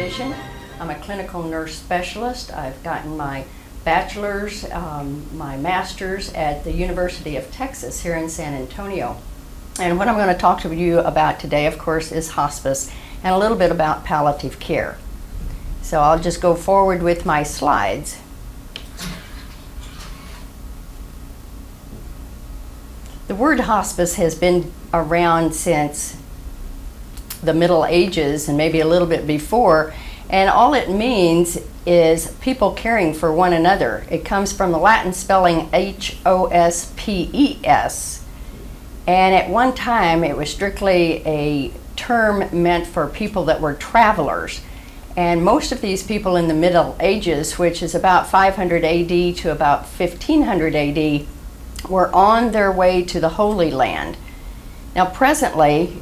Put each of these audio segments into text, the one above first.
division. I'm a clinical nurse specialist. I've gotten my bachelor's, my master's at the University of Texas here in San Antonio. And what I'm going to talk to you about today, of course, is hospice and a little bit about palliative care. So I'll just go forward with my slides. The word hospice has been around since the Middle Ages and maybe a little bit before, and all it means is people caring for one another. It comes from the Latin spelling Hospes, and at one time it was strictly a term meant for people that were travelers. And most of these people in the Middle Ages, which is about 500 AD to about 1500 AD, were on their way to the Holy Land. Now presently,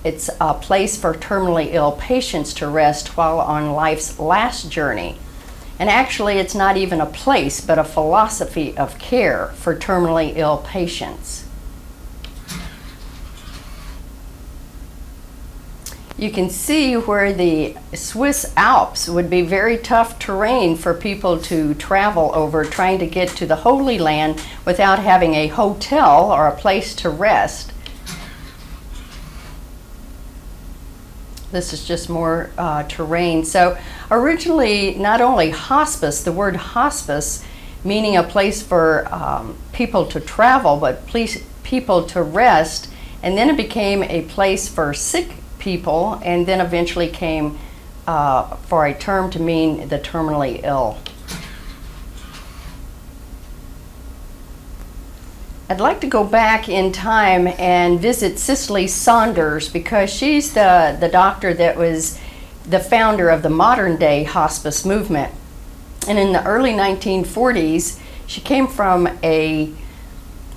it's a place for terminally ill patients to rest while on life's last journey. And actually, it's not even a place, but a philosophy of care for terminally ill patients. You can see where the Swiss Alps would be very tough terrain for people to travel over, trying to get to the Holy Land without having a hotel or a place to rest. This is just more terrain. So originally, not only hospice, the word hospice meaning a place for people to travel, but people to rest, and then it became a place for sick people, and then eventually came for a term to mean the terminally ill. I'd like to go back in time and visit Cicely Saunders, because she's the doctor that was the founder of the modern day hospice movement. And in the early 1940s, she came from a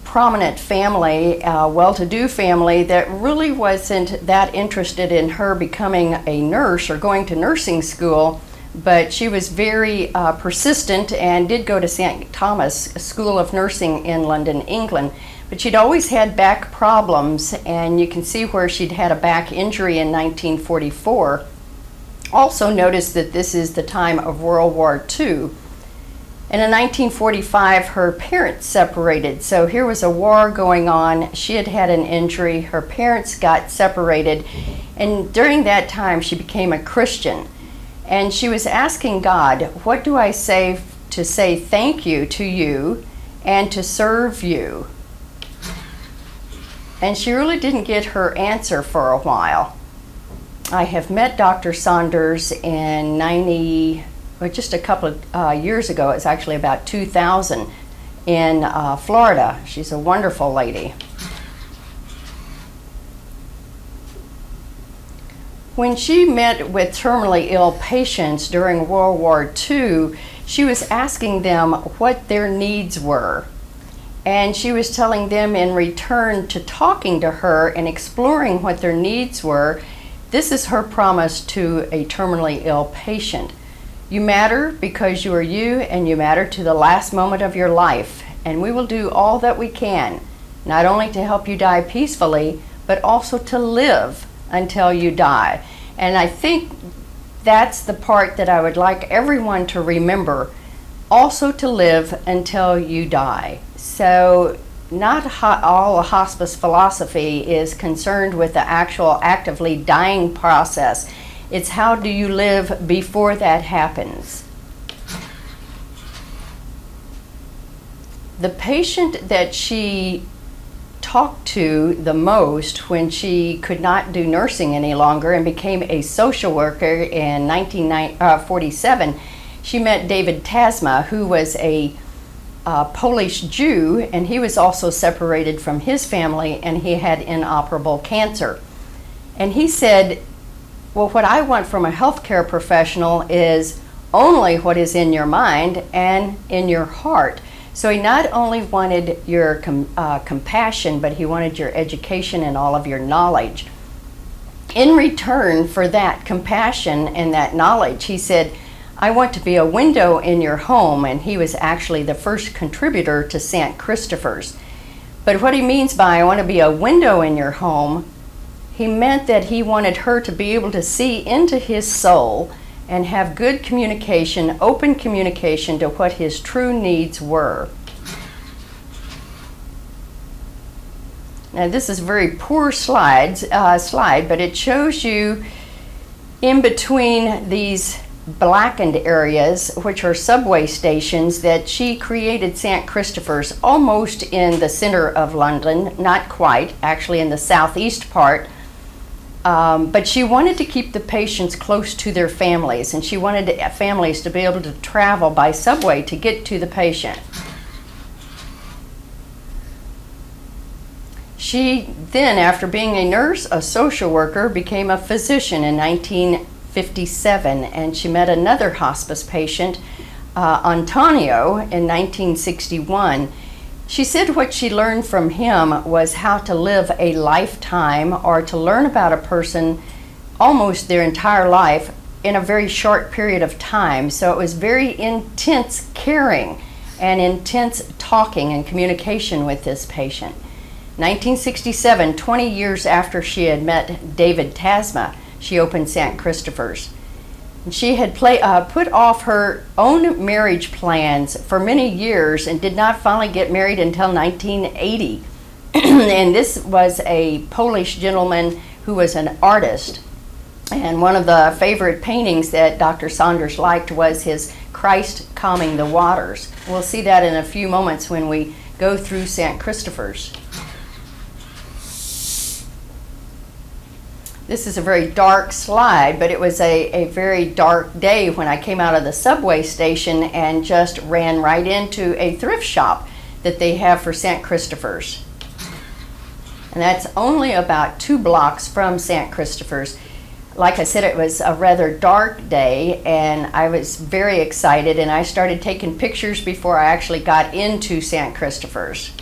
prominent family, a well-to-do family that really wasn't that interested in her becoming a nurse or going to nursing school, but she was very persistent and did go to St. Thomas School of Nursing in London, England. But she'd always had back problems, and you can see where she'd had a back injury in 1944. Also notice that this is the time of World War II. And in 1945, her parents separated. So here was a war going on. She had had an injury. Her parents got separated. And during that time, she became a Christian. And she was asking God, what do I say to say thank you to you and to serve you? And she really didn't get her answer for a while. I have met Dr. Saunders in just a couple of years ago. It's actually about 2000 in Florida. She's a wonderful lady. When she met with terminally ill patients during World War II, she was asking them what their needs were. And she was telling them in return to talking to her and exploring what their needs were, this is her promise to a terminally ill patient. You matter because you are you, and you matter to the last moment of your life. And we will do all that we can, not only to help you die peacefully, but also to live until you die. And I think that's the part that I would like everyone to remember, also to live until you die. So not all hospice philosophy is concerned with the actual actively dying process. It's how do you live before that happens. The patient that she talked to the most when she could not do nursing any longer and became a social worker in 1947, she met David Tasma, who was a Polish Jew, and he was also separated from his family, and he had inoperable cancer. And he said, well, what I want from a healthcare professional is only what is in your mind and in your heart. So he not only wanted your compassion, but he wanted your education and all of your knowledge. In return for that compassion and that knowledge, he said, I want to be a window in your home, and he was actually the first contributor to St. Christopher's. But what he means by I want to be a window in your home, he meant that he wanted her to be able to see into his soul and have good communication, open communication to what his true needs were. Now this is a very poor slide, but it shows you in between these blackened areas, which are subway stations, that she created St. Christopher's almost in the center of London, not quite, actually in the southeast part. But she wanted to keep the patients close to their families, and she wanted families to be able to travel by subway to get to the patient. She then, after being a nurse, a social worker, became a physician in 1957, and she met another hospice patient, Antonio, in 1961. She said what she learned from him was how to live a lifetime, or to learn about a person almost their entire life in a very short period of time. So it was very intense caring and intense talking and communication with this patient. 1967, 20 years after she had met David Tasma, she opened St. Christopher's. And she had put off her own marriage plans for many years and did not finally get married until 1980. And this was a Polish gentleman who was an artist. And one of the favorite paintings that Dr. Saunders liked was his Christ Calming the Waters. We'll see that in a few moments when we go through St. Christopher's. This is a very dark slide, but it was a very dark day when I came out of the subway station and just ran right into a thrift shop that they have for St. Christopher's. And that's only about 2 blocks from St. Christopher's. Like I said, it was a rather dark day, and I was very excited, and I started taking pictures before I actually got into St. Christopher's.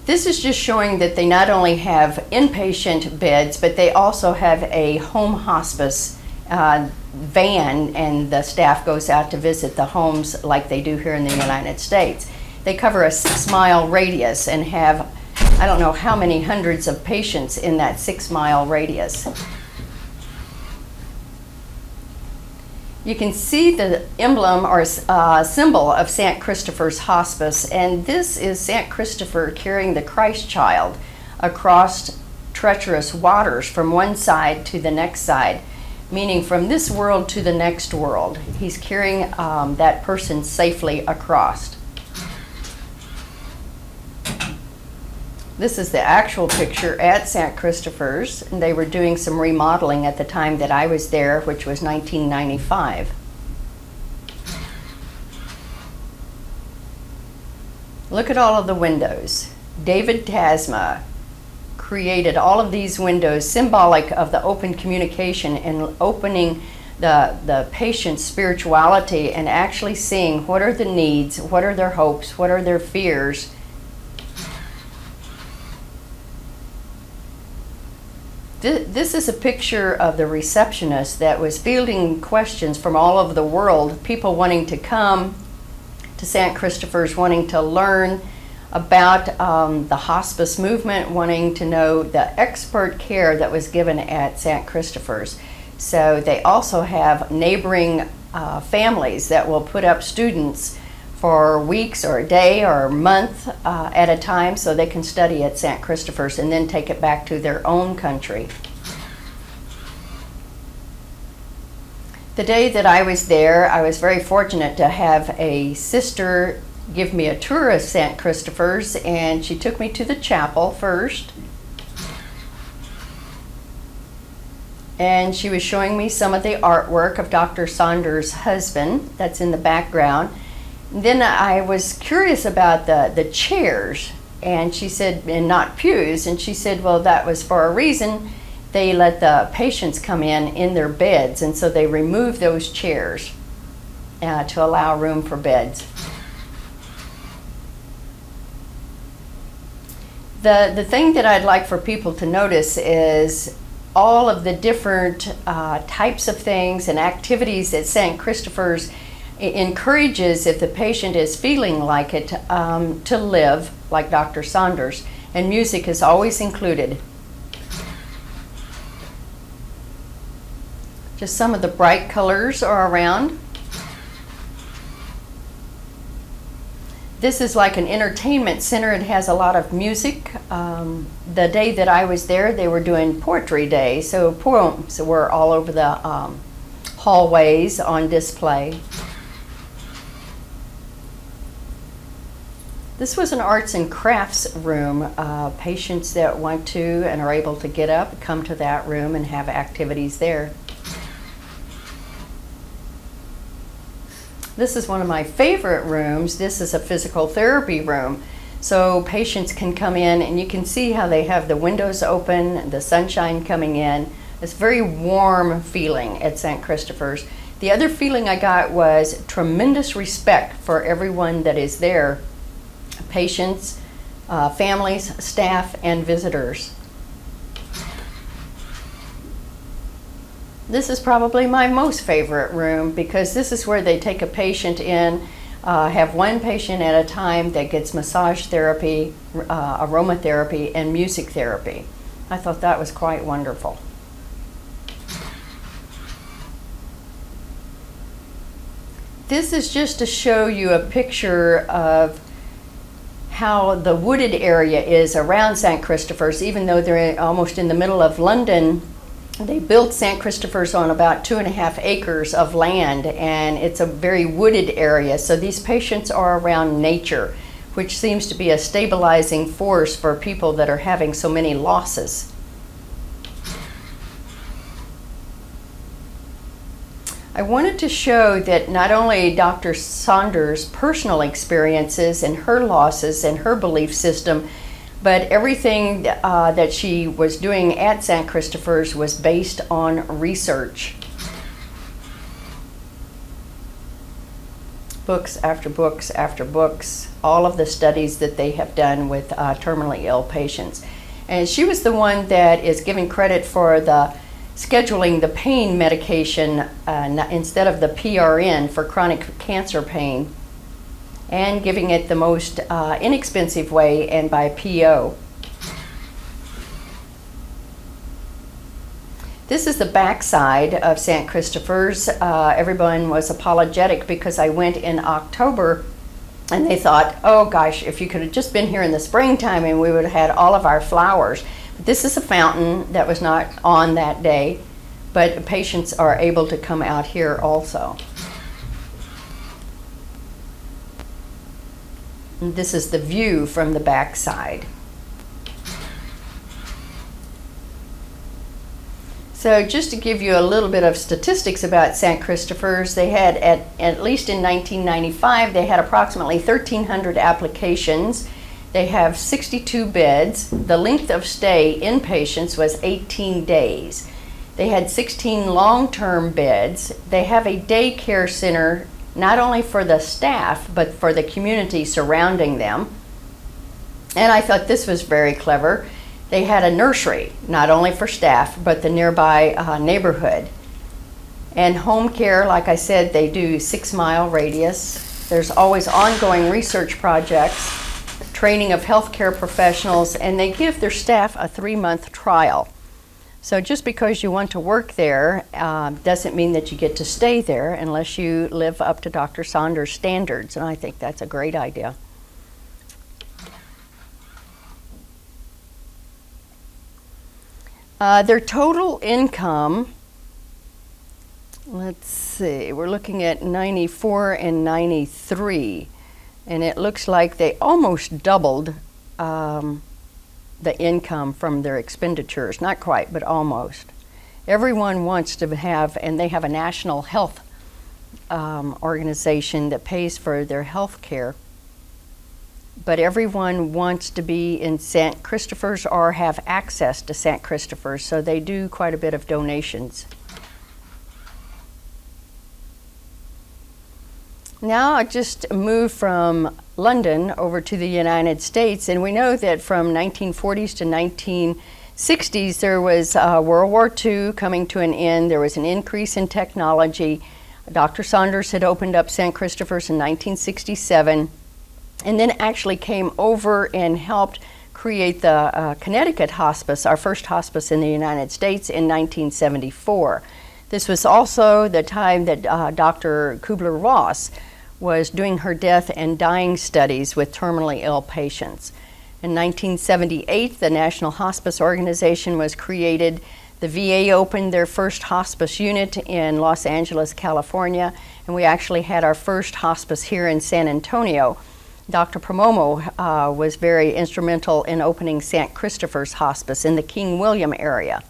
This is just showing that they not only have inpatient beds, but they also have a home hospice van, and the staff goes out to visit the homes like they do here in the United States. They cover a 6-mile radius and have, I don't know how many hundreds of patients in that 6-mile radius. You can see the emblem or symbol of St. Christopher's Hospice, and this is St. Christopher carrying the Christ child across treacherous waters from one side to the next side, meaning from this world to the next world. He's carrying that person safely across. This is the actual picture at St. Christopher's, and they were doing some remodeling at the time that I was there, which was 1995. Look at all of the windows. David Tasma created all of these windows, symbolic of the open communication and opening the patient's spirituality and actually seeing what are the needs, what are their hopes, what are their fears. This is a picture of the receptionist that was fielding questions from all over the world, people wanting to come to St. Christopher's, wanting to learn about the hospice movement, wanting to know the expert care that was given at St. Christopher's. So they also have neighboring families that will put up students for weeks or a day or a month at a time so they can study at St. Christopher's and then take it back to their own country. The day that I was there, I was very fortunate to have a sister give me a tour of St. Christopher's, and she took me to the chapel first. And she was showing me some of the artwork of Dr. Saunders' husband that's in the background. Then I was curious about the chairs, and she said, and not pews, and she said, well, that was for a reason. They let the patients come in their beds, and so they removed those chairs to allow room for beds. The thing that I'd like for people to notice is all of the different types of things and activities that St. Christopher's encourages, if the patient is feeling like it, to live like Dr. Saunders, and music is always included. Just some of the bright colors are around. This is like an entertainment center. It has a lot of music. The day that I was there, they were doing poetry day, so poems were all over the hallways on display. This was an arts and crafts room. Patients that want to and are able to get up come to that room and have activities there. This is one of my favorite rooms. This is a physical therapy room. So patients can come in and you can see how they have the windows open, the sunshine coming in. It's very warm feeling at St. Christopher's. The other feeling I got was tremendous respect for everyone that is there. Patients, families, staff, and visitors. This is probably my most favorite room because this is where they take a patient in, have one patient at a time that gets massage therapy, aromatherapy, and music therapy. I thought that was quite wonderful. This is just to show you a picture of how the wooded area is around St. Christopher's. Even though they're almost in the middle of London, they built St. Christopher's on about 2.5 acres of land, and it's a very wooded area. So these patients are around nature, which seems to be a stabilizing force for people that are having so many losses. I wanted to show that not only Dr. Saunders' personal experiences and her losses and her belief system, but everything that she was doing at St. Christopher's was based on research. Books after books after books, all of the studies that they have done with terminally ill patients. And she was the one that is giving credit for the scheduling the pain medication instead of the PRN for chronic cancer pain, and giving it the most inexpensive way and by PO. This is the backside of St. Christopher's. Everyone was apologetic because I went in October and they thought, oh gosh, if you could have just been here in the springtime and we would have had all of our flowers. But this is a fountain that was not on that day, but patients are able to come out here also. And this is the view from the back side. So just to give you a little bit of statistics about St. Christopher's, they had, at least in 1995, they had approximately 1,300 applications. They have 62 beds. The length of stay in patients was 18 days. They had 16 long-term beds. They have a daycare center not only for the staff, but for the community surrounding them. And I thought this was very clever. They had a nursery, not only for staff, but the nearby neighborhood. And home care, like I said, they do 6-mile radius. There's always ongoing research projects, training of healthcare professionals, and they give their staff a 3-month trial. So just because you want to work there doesn't mean that you get to stay there unless you live up to Dr. Saunders' standards, and I think that's a great idea. Their total income, let's see, we're looking at 94 and 93, and it looks like they almost doubled the income from their expenditures. Not quite, but almost. Everyone wants to have, and they have a national health organization that pays for their health care, but everyone wants to be in St. Christopher's or have access to St. Christopher's, so they do quite a bit of donations. Now I just moved from London over to the United States, and we know that from 1940s to 1960s there was World War II coming to an end. There was an increase in technology. Dr. Saunders had opened up St. Christopher's in 1967, and then actually came over and helped create the Connecticut Hospice, our first hospice in the United States, in 1974. This was also the time that Dr. Kubler-Ross was doing her death and dying studies with terminally ill patients. In 1978, the National Hospice Organization was created. The VA opened their first hospice unit in Los Angeles, California, and we actually had our first hospice here in San Antonio. Dr. Promomo was very instrumental in opening St. Christopher's Hospice in the King William area.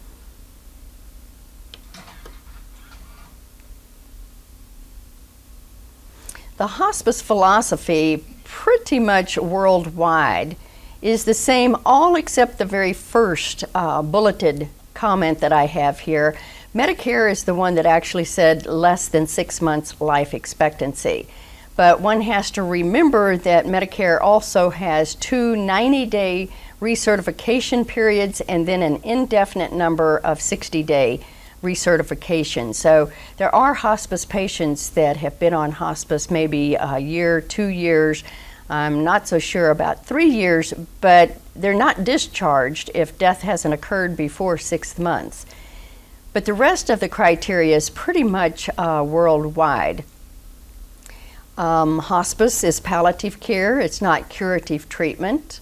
The hospice philosophy, pretty much worldwide, is the same all except the very first bulleted comment that I have here. Medicare is the one that actually said less than 6 months life expectancy. But one has to remember that Medicare also has 2 90-day recertification periods and then an indefinite number of 60-day recertification. So there are hospice patients that have been on hospice maybe a year, 2 years. I'm not so sure about 3 years, but they're not discharged if death hasn't occurred before 6 months. But the rest of the criteria is pretty much worldwide. Hospice is palliative care. It's not curative treatment.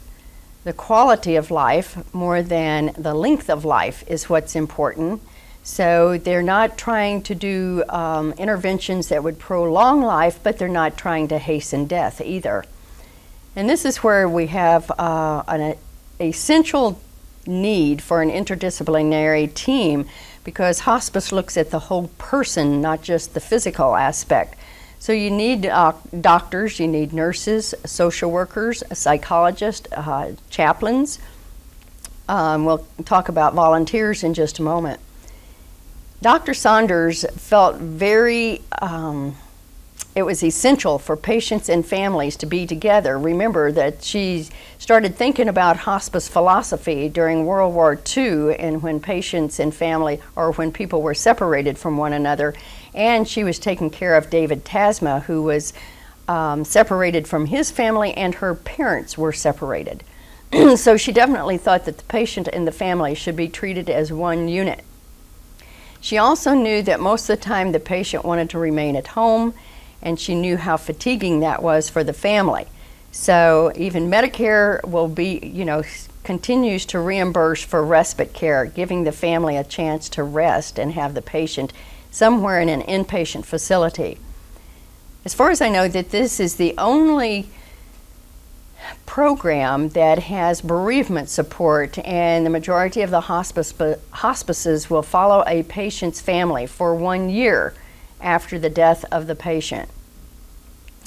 The quality of life more than the length of life is what's important. So they're not trying to do interventions that would prolong life, but they're not trying to hasten death either. And this is where we have an essential need for an interdisciplinary team, because hospice looks at the whole person, not just the physical aspect. So you need doctors, you need nurses, social workers, psychologists, chaplains. We'll talk about volunteers in just a moment. Dr. Saunders felt it was essential for patients and families to be together. Remember that she started thinking about hospice philosophy during World War II, and when patients and family, or when people were separated from one another, and she was taking care of David Tasma, who was separated from his family, and her parents were separated. So she definitely thought that the patient and the family should be treated as one unit. She also knew that most of the time the patient wanted to remain at home, and she knew how fatiguing that was for the family. So even Medicare will be, continues to reimburse for respite care, giving the family a chance to rest and have the patient somewhere in an inpatient facility. As far as I know, that this is the only program that has bereavement support, and the majority of the hospices will follow a patient's family for 1 year after the death of the patient.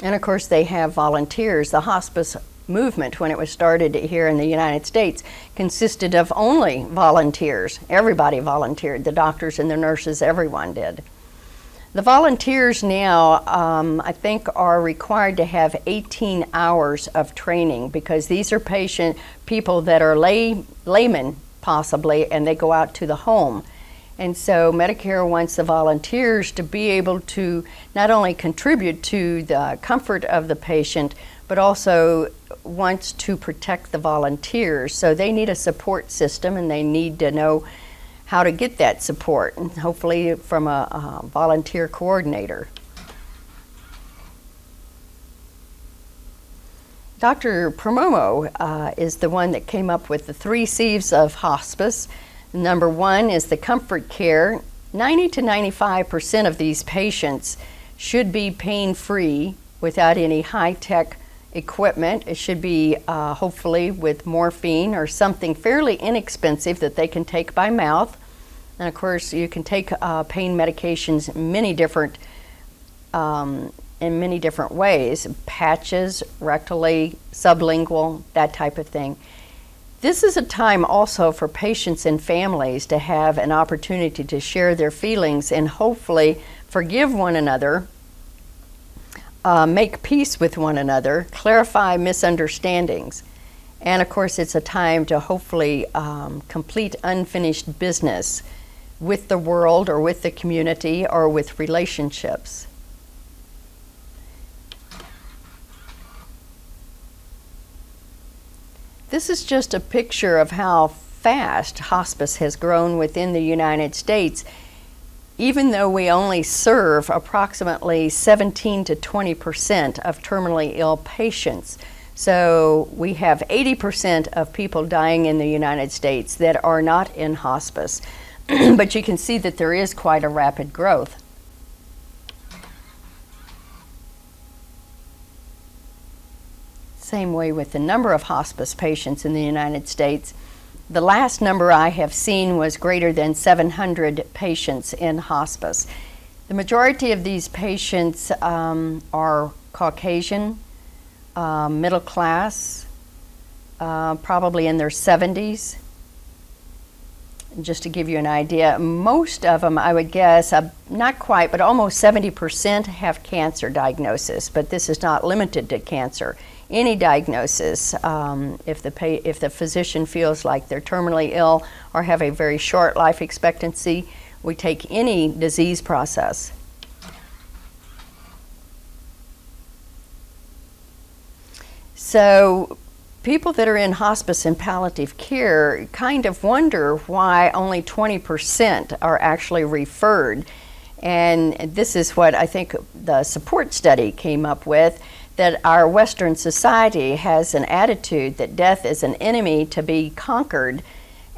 And of course they have volunteers. The hospice movement, when it was started here in the United States, consisted of only volunteers. Everybody volunteered, the doctors and the nurses, everyone did. The volunteers now, I think, are required to have 18 hours of training, because these are people that are laymen, possibly, and they go out to the home. And so Medicare wants the volunteers to be able to not only contribute to the comfort of the patient, but also wants to protect the volunteers. So they need a support system, and they need to know how to get that support, and hopefully from a volunteer coordinator. Dr. Promomo is the one that came up with the 3 C's of hospice. Number 1 is the comfort care. 90 to 95% of these patients should be pain-free without any high-tech equipment. It should be hopefully with morphine or something fairly inexpensive that they can take by mouth. And of course, you can take pain medications in many different ways: patches, rectally, sublingual, that type of thing. This is a time also for patients and families to have an opportunity to share their feelings and hopefully forgive one another, make peace with one another, clarify misunderstandings. And of course, it's a time to hopefully complete unfinished business with the world or with the community or with relationships. This is just a picture of how fast hospice has grown within the United States. even though we only serve approximately 17 to 20% of terminally ill patients. So we have 80% of people dying in the United States that are not in hospice. But you can see that there is quite a rapid growth. Same way with the number of hospice patients in the United States. The last number I have seen was greater than 700 patients in hospice. The majority of these patients are Caucasian, middle class, probably in their 70s. Just to give you an idea, most of them, I would guess, not quite, but almost 70% have cancer diagnosis, but this is not limited to cancer. Any diagnosis, if the physician feels like they're terminally ill or have a very short life expectancy, we take any disease process. So people that are in hospice and palliative care kind of wonder why only 20% are actually referred. And this is what I think the support study came up with, that our Western society has an attitude that death is an enemy to be conquered,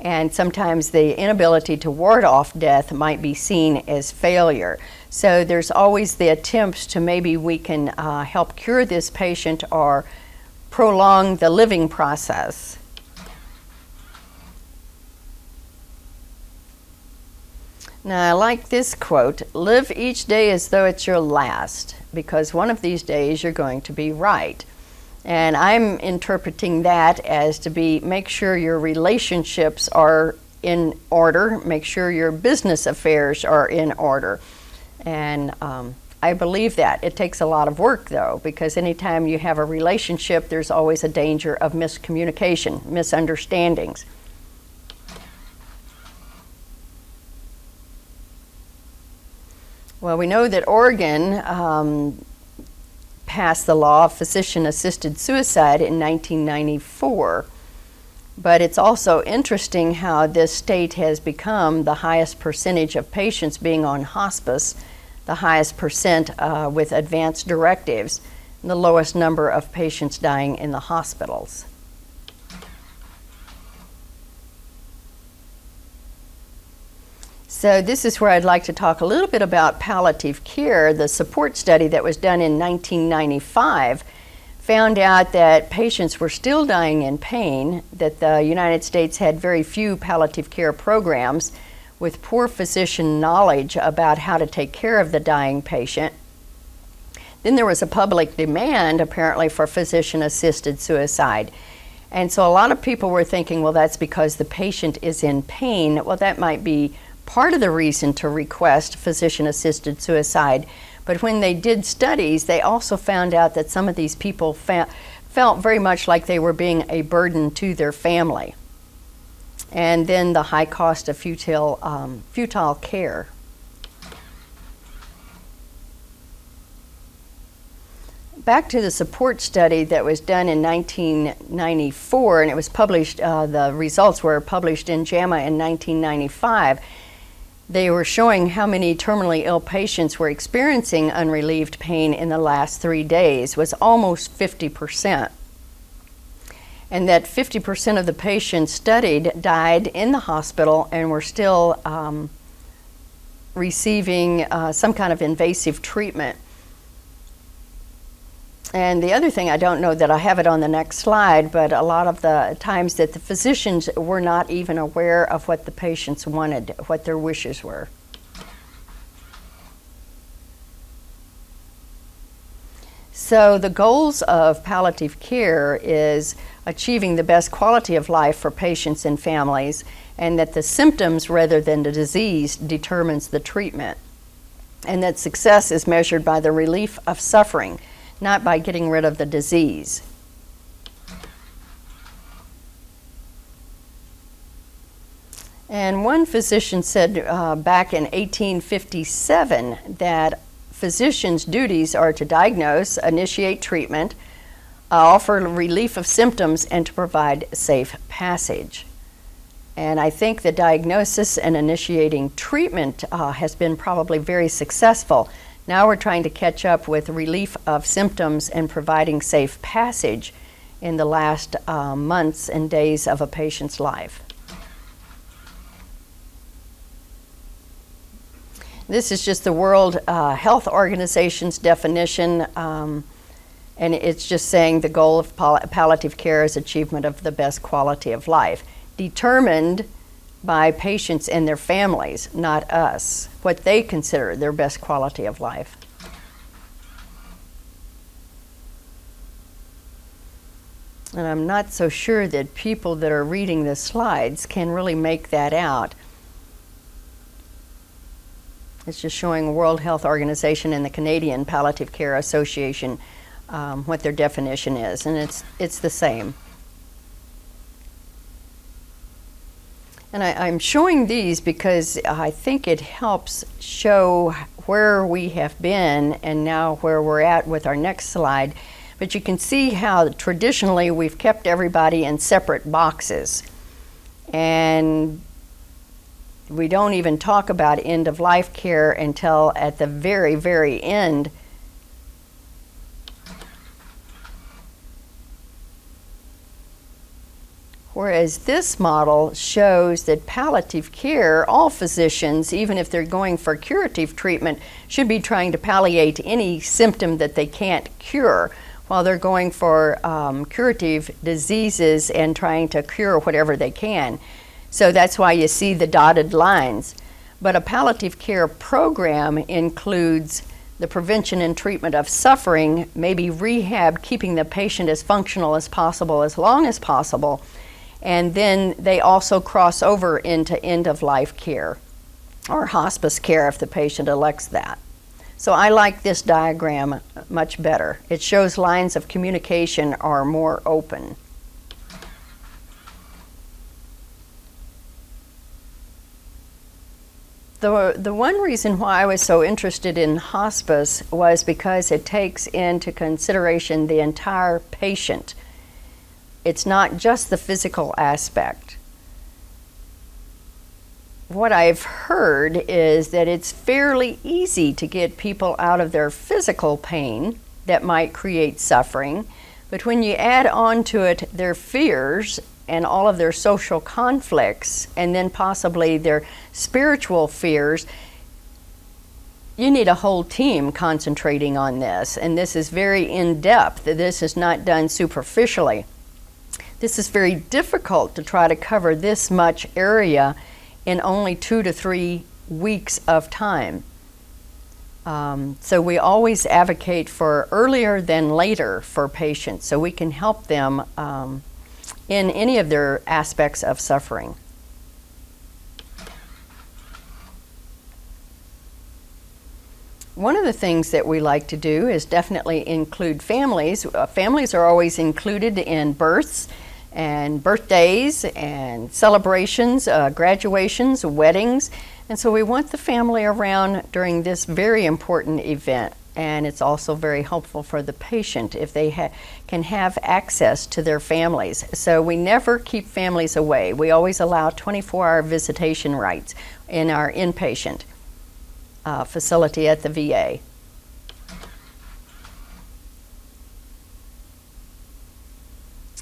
and sometimes the inability to ward off death might be seen as failure. So there's always the attempts to maybe we can help cure this patient or prolong the living process. Now I like this quote, "Live each day as though it's your last, because one of these days you're going to be right." And I'm interpreting that as to be, make sure your relationships are in order, make sure your business affairs are in order. And I believe that. It takes a lot of work though, because anytime you have a relationship, there's always a danger of miscommunication, misunderstandings. Well, we know that Oregon passed the law of physician-assisted suicide in 1994, but it's also interesting how this state has become the highest percentage of patients being on hospice, the highest percent with advanced directives, and the lowest number of patients dying in the hospitals. So this is where I'd like to talk a little bit about palliative care. The support study that was done in 1995 found out that patients were still dying in pain, that the United States had very few palliative care programs with poor physician knowledge about how to take care of the dying patient. Then there was a public demand apparently for physician-assisted suicide. And so a lot of people were thinking, well, that's because the patient is in pain. Well, that might be part of the reason to request physician-assisted suicide. But when they did studies, they also found out that some of these people felt very much like they were being a burden to their family. And then the high cost of futile care. Back to the support study that was done in 1994, and it was published, the results were published in JAMA in 1995. They were showing how many terminally ill patients were experiencing unrelieved pain in the last 3 days, was almost 50%. And that 50% of the patients studied died in the hospital and were still receiving some kind of invasive treatment. And the other thing, I don't know that I have it on the next slide, but a lot of the times that the physicians were not even aware of what the patients wanted, what their wishes were. So the goals of palliative care is achieving the best quality of life for patients and families, and that the symptoms rather than the disease determines the treatment, and that success is measured by the relief of suffering, not by getting rid of the disease. And one physician said back in 1857 that physicians' duties are to diagnose, initiate treatment, offer relief of symptoms, and to provide safe passage. And I think the diagnosis and initiating treatment has been probably very successful. Now we're trying to catch up with relief of symptoms and providing safe passage in the last months and days of a patient's life. This is just the World Health Organization's definition, and it's just saying the goal of palliative care is achievement of the best quality of life, determined by patients and their families, not us, what they consider their best quality of life. And I'm not so sure that people that are reading the slides can really make that out. It's just showing World Health Organization and the Canadian Palliative Care Association what their definition is, and it's the same. And I'm showing these because I think it helps show where we have been and now where we're at with our next slide. But you can see how traditionally we've kept everybody in separate boxes. And we don't even talk about end-of-life care until at the very, very end. Whereas this model shows that palliative care, all physicians, even if they're going for curative treatment, should be trying to palliate any symptom that they can't cure, while they're going for curative diseases and trying to cure whatever they can. So that's why you see the dotted lines. But a palliative care program includes the prevention and treatment of suffering, maybe rehab, keeping the patient as functional as possible, as long as possible, and then they also cross over into end-of-life care or hospice care if the patient elects that. So I like this diagram much better. It shows lines of communication are more open. The one reason why I was so interested in hospice was because it takes into consideration the entire patient. It's not just the physical aspect. What I've heard is that it's fairly easy to get people out of their physical pain that might create suffering, but when you add on to it their fears and all of their social conflicts, and then possibly their spiritual fears, you need a whole team concentrating on this. And this is very in-depth. This is not done superficially. This is very difficult to try to cover this much area in only 2 to 3 weeks of time. So we always advocate for earlier than later for patients, so we can help them in any of their aspects of suffering. One of the things that we like to do is definitely include families. Families are always included in births and birthdays and celebrations, graduations, weddings. And so we want the family around during this very important event. And it's also very helpful for the patient if they can have access to their families. So we never keep families away. We always allow 24-hour visitation rights in our inpatient facility at the VA.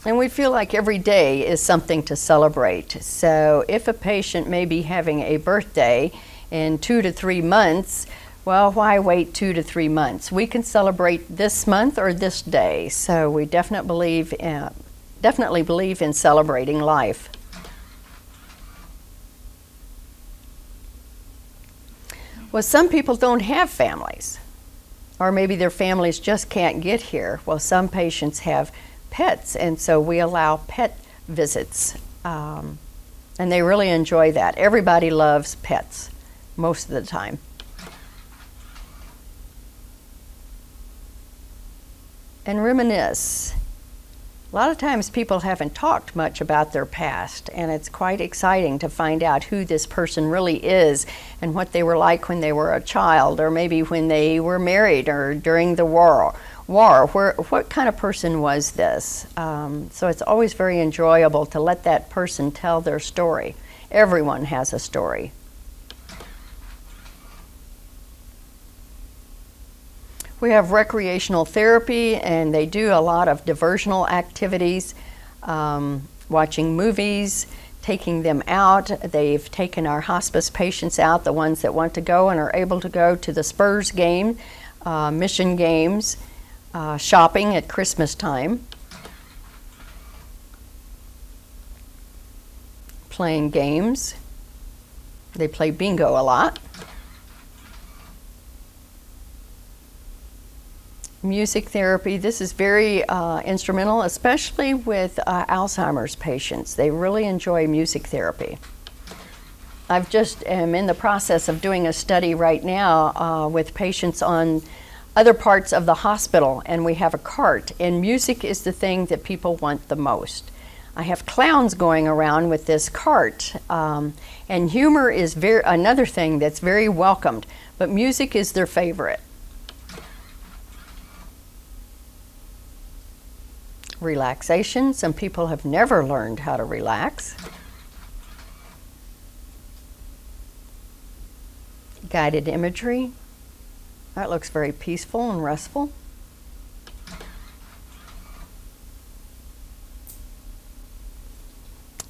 And we feel like every day is something to celebrate. So if a patient may be having a birthday in 2 to 3 months, well, why wait 2 to 3 months? We can celebrate this month or this day. So we definitely believe in celebrating life. Well, some people don't have families, or maybe their families just can't get here. Well, some patients have pets, and so we allow pet visits, and they really enjoy that. Everybody loves pets most of the time. And reminisce. A lot of times people haven't talked much about their past, and it's quite exciting to find out who this person really is and what they were like when they were a child, or maybe when they were married, or during the war. What kind of person was this? So it's always very enjoyable to let that person tell their story. Everyone has a story. We have recreational therapy, and they do a lot of diversional activities, watching movies, taking them out. They've taken our hospice patients out, the ones that want to go and are able to go to the Spurs game, mission games, shopping at Christmas time, playing games. They play bingo a lot. Music therapy, this is very instrumental, especially with Alzheimer's patients. They really enjoy music therapy. I've just am in the process of doing a study right now with patients on other parts of the hospital, and we have a cart, and music is the thing that people want the most. I have clowns going around with this cart, and humor is another thing that's very welcomed, but music is their favorite. Relaxation. Some people have never learned how to relax. Guided imagery. That looks very peaceful and restful.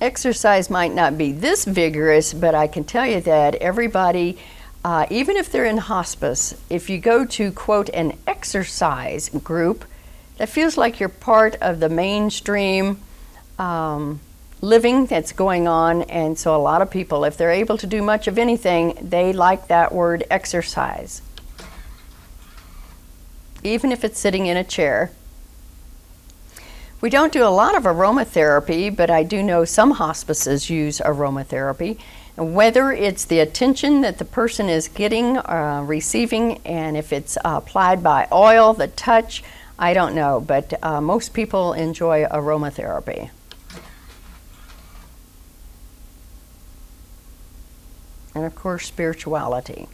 Exercise might not be this vigorous, but I can tell you that everybody, even if they're in hospice, if you go to, quote, an exercise group, that feels like you're part of the mainstream living that's going on. And so a lot of people, if they're able to do much of anything, they like that word exercise. Even if it's sitting in a chair. We don't do a lot of aromatherapy, but I do know some hospices use aromatherapy. And whether it's the attention that the person is getting, receiving, and if it's applied by oil, the touch, I don't know, but most people enjoy aromatherapy. And of course, spirituality.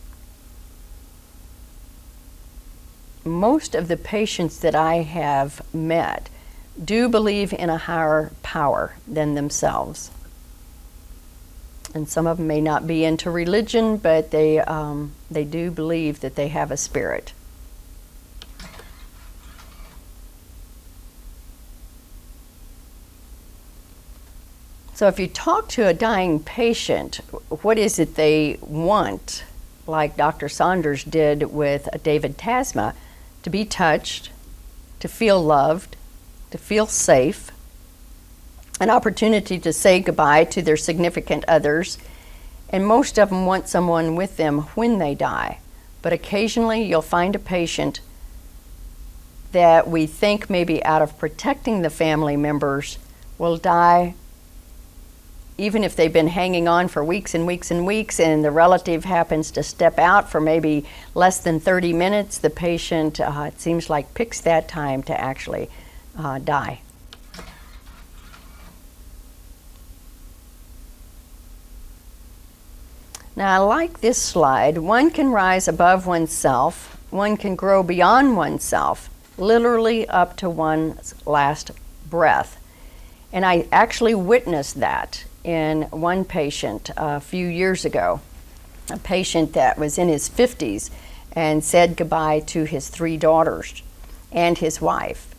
Most of the patients that I have met do believe in a higher power than themselves. And some of them may not be into religion, but they do believe that they have a spirit. So if you talk to a dying patient, what is it they want, like Dr. Saunders did with David Tasma, to be touched, to feel loved, to feel safe, an opportunity to say goodbye to their significant others, and most of them want someone with them when they die. But occasionally you'll find a patient that we think maybe out of protecting the family members will die even if they've been hanging on for weeks and weeks and weeks, and the relative happens to step out for maybe less than 30 minutes, the patient, it seems like, picks that time to actually die. Now, I like this slide. One can rise above oneself. One can grow beyond oneself, literally up to one's last breath. And I actually witnessed that in one patient a few years ago, a patient that was in his 50s and said goodbye to his 3 daughters and his wife.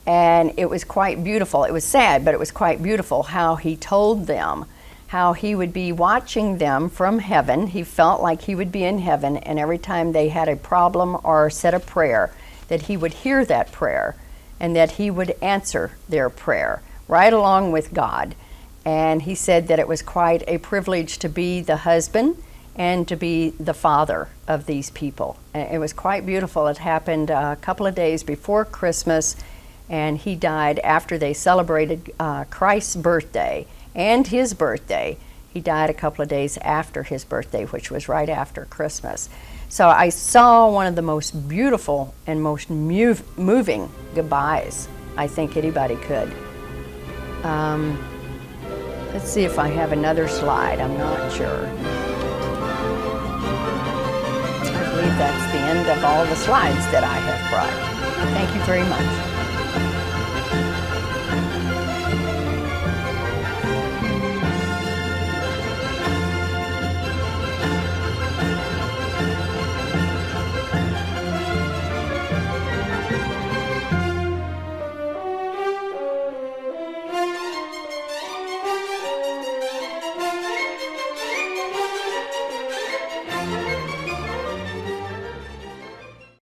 And it was quite beautiful. It was sad, but it was quite beautiful how he told them how he would be watching them from heaven. He felt like he would be in heaven, and every time they had a problem or said a prayer, that he would hear that prayer and that he would answer their prayer right along with God. And he said that it was quite a privilege to be the husband and to be the father of these people. It was quite beautiful. It happened a couple of days before Christmas, and he died after they celebrated Christ's birthday and his birthday. He died a couple of days after his birthday, which was right after Christmas. So I saw one of the most beautiful and most moving goodbyes I think anybody could. Let's see if I have another slide. I'm not sure. I believe that's the end of all the slides that I have brought. Thank you very much.